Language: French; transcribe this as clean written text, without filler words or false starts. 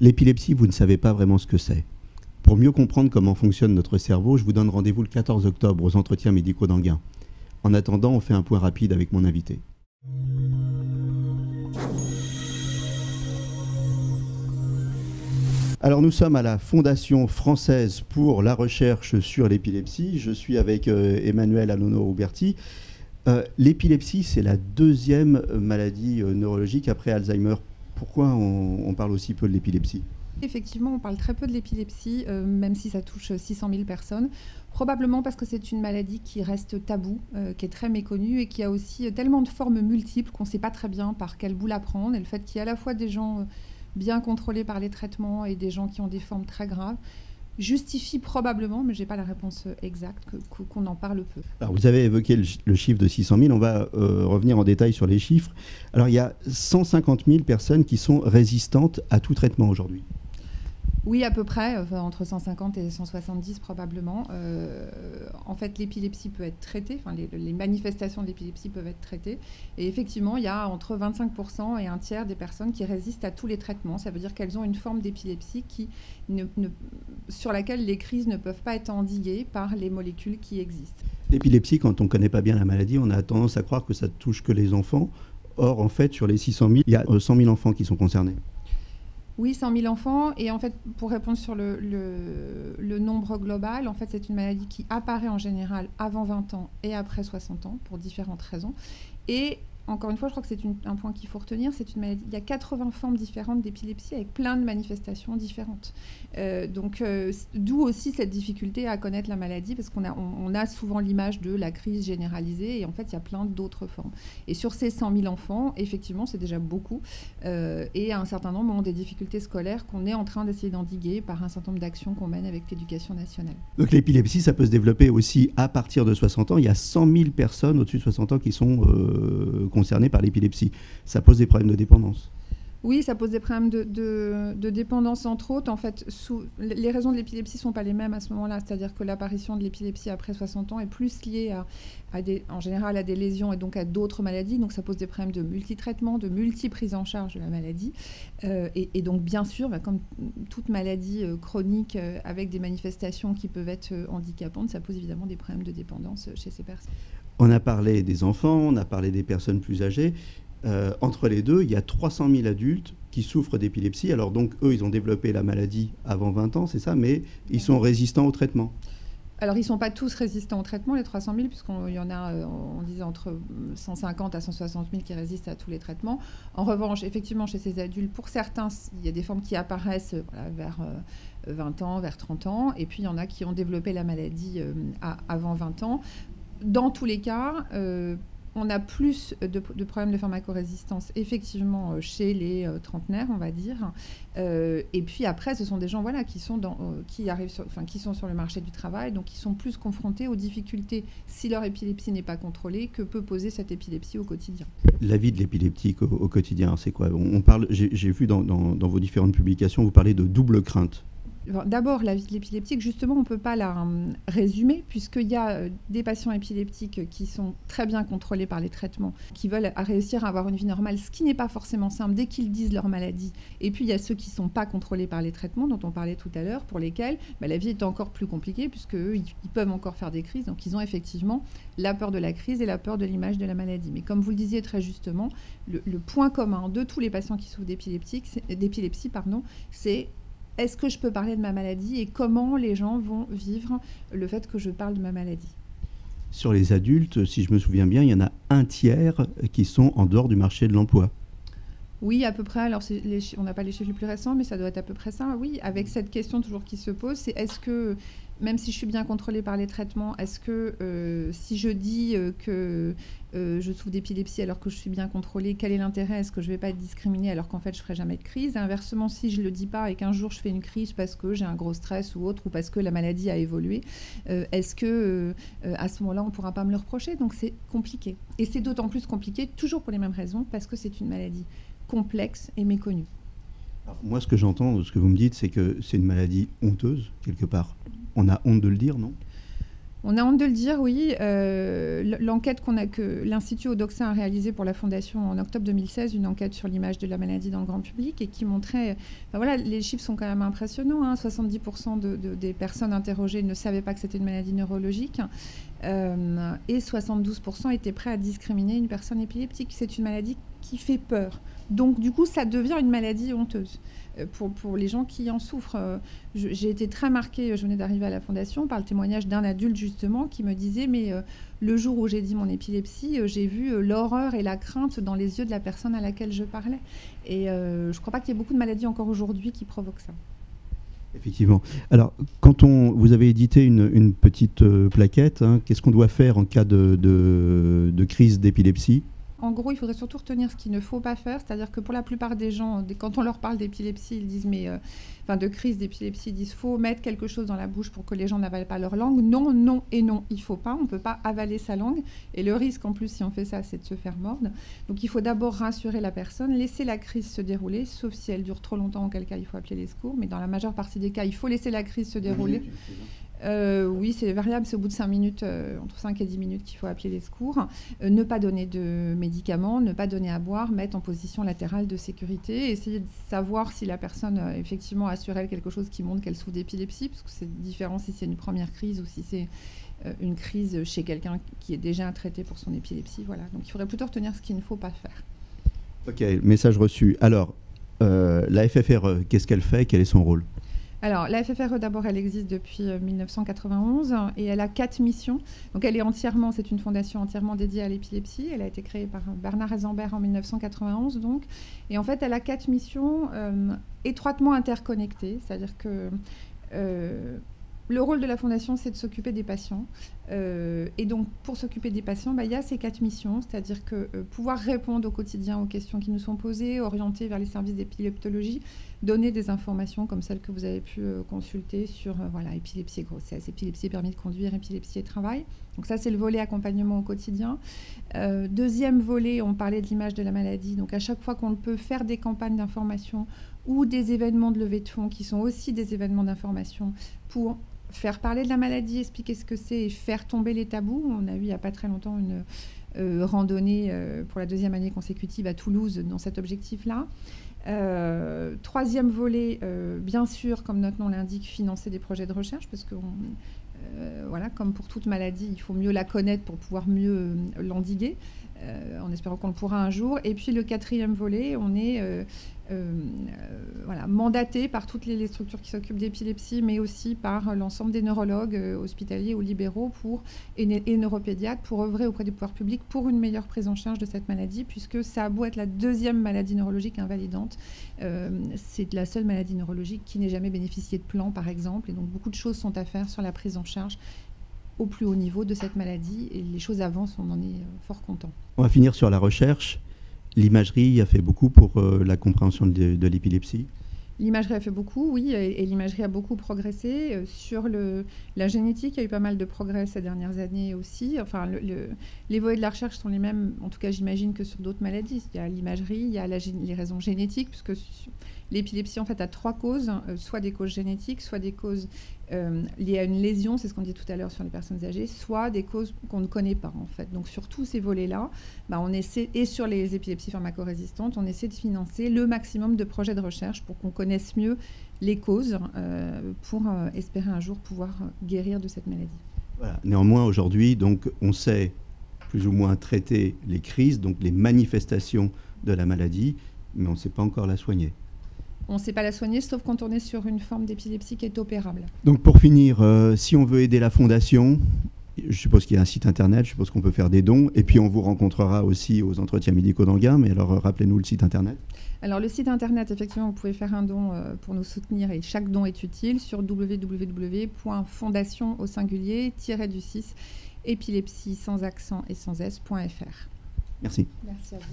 L'épilepsie, vous ne savez pas vraiment ce que c'est. Pour mieux comprendre comment fonctionne notre cerveau, je vous donne rendez-vous le 14 octobre aux entretiens médicaux d'Anguin. En attendant, on fait un point rapide avec mon invité. Alors nous sommes à la Fondation française pour la recherche sur l'épilepsie. Je suis avec Emmanuel Alono-Uberti. L'épilepsie, c'est la deuxième maladie neurologique après Alzheimer. Pourquoi on parle aussi peu de l'épilepsie ? Effectivement, on parle très peu de l'épilepsie, même si ça touche 600 000 personnes. Probablement parce que c'est une maladie qui reste taboue, qui est très méconnue et qui a aussi tellement de formes multiples qu'on ne sait pas très bien par quel bout la prendre. Et le fait qu'il y ait à la fois des gens bien contrôlés par les traitements et des gens qui ont des formes très graves justifie probablement, mais je n'ai pas la réponse exacte, qu'on en parle peu. Alors vous avez évoqué le chiffre de 600 000, on va revenir en détail sur les chiffres. Alors il y a 150 000 personnes qui sont résistantes à tout traitement aujourd'hui. Oui, à peu près, entre 150 et 170 probablement. En fait, l'épilepsie peut être traitée, les manifestations de l'épilepsie peuvent être traitées. Et effectivement, il y a entre 25% et un tiers des personnes qui résistent à tous les traitements. Ça veut dire qu'elles ont une forme d'épilepsie sur laquelle les crises ne peuvent pas être endiguées par les molécules qui existent. L'épilepsie, quand on ne connaît pas bien la maladie, on a tendance à croire que ça ne touche que les enfants. Or, en fait, sur les 600 000, il y a 100 000 enfants qui sont concernés. Oui, 100 000 enfants. Et en fait, pour répondre sur le nombre global, en fait, c'est une maladie qui apparaît en général avant 20 ans et après 60 ans, pour différentes raisons. Et encore une fois, je crois que c'est un point qu'il faut retenir, c'est une maladie. Il y a 80 formes différentes d'épilepsie avec plein de manifestations différentes. D'où aussi cette difficulté à connaître la maladie, parce qu'on a souvent l'image de la crise généralisée, et en fait, il y a plein d'autres formes. Et sur ces 100 000 enfants, effectivement, c'est déjà beaucoup. Et un certain nombre ont des difficultés scolaires qu'on est en train d'essayer d'endiguer par un certain nombre d'actions qu'on mène avec l'éducation nationale. Donc l'épilepsie, ça peut se développer aussi à partir de 60 ans. Il y a 100 000 personnes au-dessus de 60 ans qui sont concernées par l'épilepsie. Ça pose des problèmes de dépendance. Oui, ça pose des problèmes de dépendance, entre autres. En fait, les raisons de l'épilepsie ne sont pas les mêmes à ce moment-là. C'est-à-dire que l'apparition de l'épilepsie après 60 ans est plus liée en général à des lésions et donc à d'autres maladies. Donc ça pose des problèmes de multitraitement, de multi-prise en charge de la maladie. Et donc, bien sûr, comme toute maladie chronique avec des manifestations qui peuvent être handicapantes, ça pose évidemment des problèmes de dépendance chez ces personnes. On a parlé des enfants, on a parlé des personnes plus âgées. Entre les deux, il y a 300 000 adultes qui souffrent d'épilepsie. Alors donc, eux, ils ont développé la maladie avant 20 ans, c'est ça, mais ils sont résistants au traitement. Alors, ils ne sont pas tous résistants au traitement, les 300 000, puisqu'il y en a, on disait, entre 150 à 160 000 qui résistent à tous les traitements. En revanche, effectivement, chez ces adultes, pour certains, il y a des formes qui apparaissent vers 20 ans, vers 30 ans, et puis il y en a qui ont développé la maladie avant 20 ans. Dans tous les cas, on a plus de problèmes de pharmacorésistance, effectivement, chez les trentenaires, on va dire. Et puis après, ce sont des gens qui sont qui sont sur le marché du travail, donc qui sont plus confrontés aux difficultés si leur épilepsie n'est pas contrôlée, que peut poser cette épilepsie au quotidien. La vie de l'épileptique au quotidien, c'est quoi ? On parle, j'ai vu dans vos différentes publications, vous parlez de double crainte. D'abord, la vie de l'épileptique, justement, on ne peut pas la résumer, puisqu'il y a des patients épileptiques qui sont très bien contrôlés par les traitements, qui veulent réussir à avoir une vie normale, ce qui n'est pas forcément simple dès qu'ils disent leur maladie. Et puis, il y a ceux qui ne sont pas contrôlés par les traitements, dont on parlait tout à l'heure, pour lesquels la vie est encore plus compliquée, puisqu'eux, ils peuvent encore faire des crises. Donc, ils ont effectivement la peur de la crise et la peur de l'image de la maladie. Mais comme vous le disiez très justement, le point commun de tous les patients qui souffrent d'épilepsie, c'est est-ce que je peux parler de ma maladie et comment les gens vont vivre le fait que je parle de ma maladie. Sur les adultes, si je me souviens bien, il y en a un tiers qui sont en dehors du marché de l'emploi. Oui, à peu près. Alors, on n'a pas les chiffres les plus récents, mais ça doit être à peu près ça. Oui, avec cette question toujours qui se pose, c'est est-ce que, même si je suis bien contrôlée par les traitements, est-ce que si je dis que je souffre d'épilepsie alors que je suis bien contrôlée, quel est l'intérêt ? Est-ce que je ne vais pas être discriminée alors qu'en fait, je ne ferai jamais de crise ? Et inversement, si je ne le dis pas et qu'un jour, je fais une crise parce que j'ai un gros stress ou autre, ou parce que la maladie a évolué, est-ce que à ce moment-là, on ne pourra pas me le reprocher ? Donc, c'est compliqué. Et c'est d'autant plus compliqué, toujours pour les mêmes raisons, parce que c'est une maladie complexe et méconnue. Alors, moi, ce que j'entends de ce que vous me dites, c'est que c'est une maladie honteuse, quelque part. On a honte de le dire, non ? On a honte de le dire, oui. L'enquête que l'Institut Odoxa a réalisée pour la Fondation en octobre 2016, une enquête sur l'image de la maladie dans le grand public et qui montrait... voilà, les chiffres sont quand même impressionnants. Hein, 70% des personnes interrogées ne savaient pas que c'était une maladie neurologique et 72% étaient prêts à discriminer une personne épileptique. C'est une maladie qui fait peur. Donc, du coup, ça devient une maladie honteuse pour les gens qui en souffrent. J'ai été très marquée, je venais d'arriver à la Fondation, par le témoignage d'un adulte, justement, qui me disait « Mais le jour où j'ai dit mon épilepsie, j'ai vu l'horreur et la crainte dans les yeux de la personne à laquelle je parlais. » Et je ne crois pas qu'il y ait beaucoup de maladies encore aujourd'hui qui provoquent ça. Effectivement. Alors, quand vous avez édité une petite plaquette, hein, qu'est-ce qu'on doit faire en cas de crise d'épilepsie ? En gros, il faudrait surtout retenir ce qu'il ne faut pas faire, c'est-à-dire que pour la plupart des gens, quand on leur parle d'épilepsie, ils disent de crise d'épilepsie, ils disent faut mettre quelque chose dans la bouche pour que les gens n'avalent pas leur langue. Non, non et non, il faut pas, on ne peut pas avaler sa langue. Et le risque en plus, si on fait ça, c'est de se faire mordre. Donc il faut d'abord rassurer la personne, laisser la crise se dérouler, sauf si elle dure trop longtemps, auquel cas il faut appeler les secours. Mais dans la majeure partie des cas, il faut laisser la crise se dérouler. Oui, c'est variable, c'est au bout de 5 minutes, entre 5 et 10 minutes qu'il faut appeler les secours. Ne pas donner de médicaments, ne pas donner à boire, mettre en position latérale de sécurité, essayer de savoir si la personne effectivement a sur elle quelque chose qui montre qu'elle souffre d'épilepsie, parce que c'est différent si c'est une première crise ou si c'est une crise chez quelqu'un qui est déjà traité pour son épilepsie. Voilà. Donc il faudrait plutôt retenir ce qu'il ne faut pas faire. Ok, message reçu. Alors, la FFRE, qu'est-ce qu'elle fait? Quel est son rôle? Alors, la FFRE, d'abord, elle existe depuis 1991 et elle a 4 missions. Donc, c'est une fondation entièrement dédiée à l'épilepsie. Elle a été créée par Bernard Heisenberg en 1991, donc. Et en fait, elle a 4 missions étroitement interconnectées. C'est-à-dire que le rôle de la fondation, c'est de s'occuper des patients. Et donc, pour s'occuper des patients, il y a ces 4 missions, c'est-à-dire que pouvoir répondre au quotidien aux questions qui nous sont posées, orienter vers les services d'épileptologie, donner des informations comme celles que vous avez pu consulter sur épilepsie et grossesse, épilepsie et permis de conduire, épilepsie et travail. Donc ça, c'est le volet accompagnement au quotidien. Deuxième volet, on parlait de l'image de la maladie. Donc à chaque fois qu'on le peut, faire des campagnes d'information ou des événements de levée de fonds qui sont aussi des événements d'information pour faire parler de la maladie, expliquer ce que c'est et faire tomber les tabous. On a eu il n'y a pas très longtemps une randonnée pour la 2e année consécutive à Toulouse dans cet objectif-là. Troisième volet, bien sûr, comme notre nom l'indique, financer des projets de recherche, parce que comme pour toute maladie, il faut mieux la connaître pour pouvoir mieux l'endiguer, en espérant qu'on le pourra un jour. Et puis le 4e volet, on est mandaté par toutes les structures qui s'occupent d'épilepsie, mais aussi par l'ensemble des neurologues hospitaliers ou libéraux et neuropédiatres pour œuvrer auprès du pouvoir public pour une meilleure prise en charge de cette maladie, puisque ça a beau être la 2e maladie neurologique invalidante, c'est la seule maladie neurologique qui n'ait jamais bénéficié de plan, par exemple, et donc beaucoup de choses sont à faire sur la prise en charge au plus haut niveau de cette maladie, et les choses avancent, on en est fort content. On va finir sur la recherche. L'imagerie a fait beaucoup pour la compréhension de l'épilepsie. L'imagerie a fait beaucoup, oui, et l'imagerie a beaucoup progressé. Sur la génétique, il y a eu pas mal de progrès ces dernières années aussi. Enfin, les volets de la recherche sont les mêmes, en tout cas j'imagine, que sur d'autres maladies. Il y a l'imagerie, il y a les raisons génétiques, puisque l'épilepsie en fait a 3 causes, soit des causes génétiques, soit des causes liées à une lésion, c'est ce qu'on dit tout à l'heure sur les personnes âgées, soit des causes qu'on ne connaît pas en fait. Donc sur tous ces volets-là, on essaie, et sur les épilepsies pharmacorésistantes, on essaie de financer le maximum de projets de recherche pour qu'on connaisse mieux les causes, pour espérer un jour pouvoir guérir de cette maladie. Voilà. Néanmoins, aujourd'hui, donc, on sait plus ou moins traiter les crises, donc les manifestations de la maladie, mais on ne sait pas encore la soigner. On ne sait pas la soigner, sauf quand on est sur une forme d'épilepsie qui est opérable. Donc pour finir, si on veut aider la Fondation, je suppose qu'il y a un site internet, je suppose qu'on peut faire des dons, et puis on vous rencontrera aussi aux entretiens médicaux d'Anguin, mais alors rappelez-nous le site internet. Alors le site internet, effectivement, vous pouvez faire un don pour nous soutenir, et chaque don est utile sur www.fondation au singulier-du6 épilepsie sans accent et sans s.fr. Merci. Merci à vous.